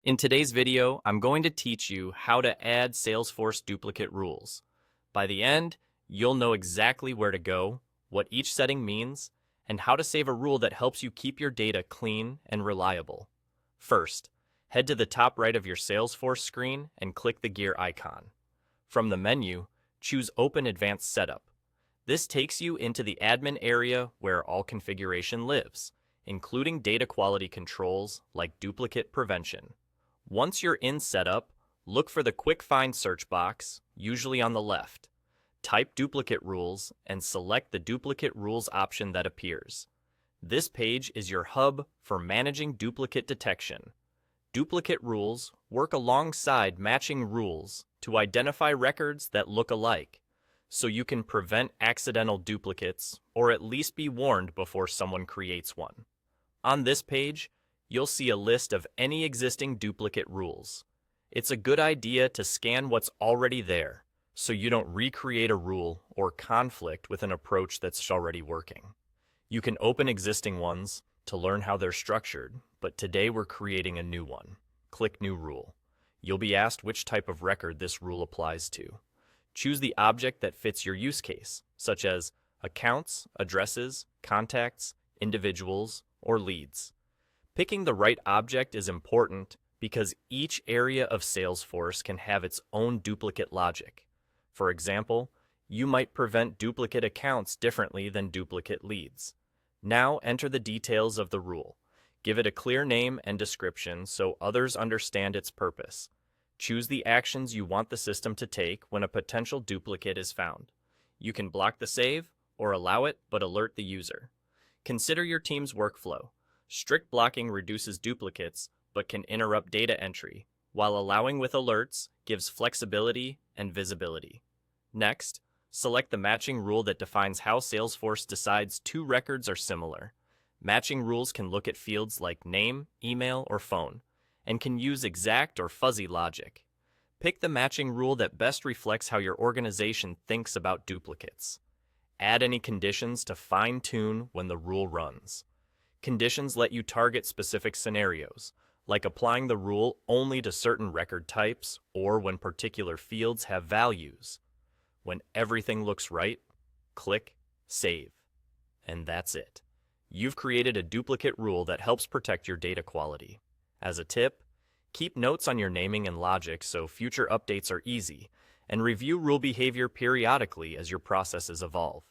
In today's video, I'm going to teach you how to add Salesforce duplicate rules. By the end, you'll know exactly where to go, what each setting means, and how to save a rule that helps you keep your data clean and reliable. First, head to the top right of your Salesforce screen and click the gear icon. From the menu, choose Open Advanced Setup. This takes you into the admin area where all configuration lives, including data quality controls like duplicate prevention. Once you're in Setup, look for the Quick Find search box, usually on the left. Type Duplicate Rules and select the Duplicate Rules option that appears. This page is your hub for managing duplicate detection. Duplicate rules work alongside matching rules to identify records that look alike, so you can prevent accidental duplicates or at least be warned before someone creates one. On this page, you'll see a list of any existing duplicate rules. It's a good idea to scan what's already there, so you don't recreate a rule or conflict with an approach that's already working. You can open existing ones to learn how they're structured, but today we're creating a new one. Click New Rule. You'll be asked which type of record this rule applies to. Choose the object that fits your use case, such as accounts, addresses, contacts, individuals, or leads. Picking the right object is important because each area of Salesforce can have its own duplicate logic. For example, you might prevent duplicate accounts differently than duplicate leads. Now enter the details of the rule. Give it a clear name and description so others understand its purpose. Choose the actions you want the system to take when a potential duplicate is found. You can block the save or allow it but alert the user. Consider your team's workflow. Strict blocking reduces duplicates, but can interrupt data entry, while allowing with alerts gives flexibility and visibility. Next, select the matching rule that defines how Salesforce decides two records are similar. Matching rules can look at fields like name, email, or phone, and can use exact or fuzzy logic. Pick the matching rule that best reflects how your organization thinks about duplicates. Add any conditions to fine-tune when the rule runs. Conditions let you target specific scenarios, like applying the rule only to certain record types or when particular fields have values. When everything looks right, click Save. And that's it. You've created a duplicate rule that helps protect your data quality. As a tip, keep notes on your naming and logic so future updates are easy, and review rule behavior periodically as your processes evolve.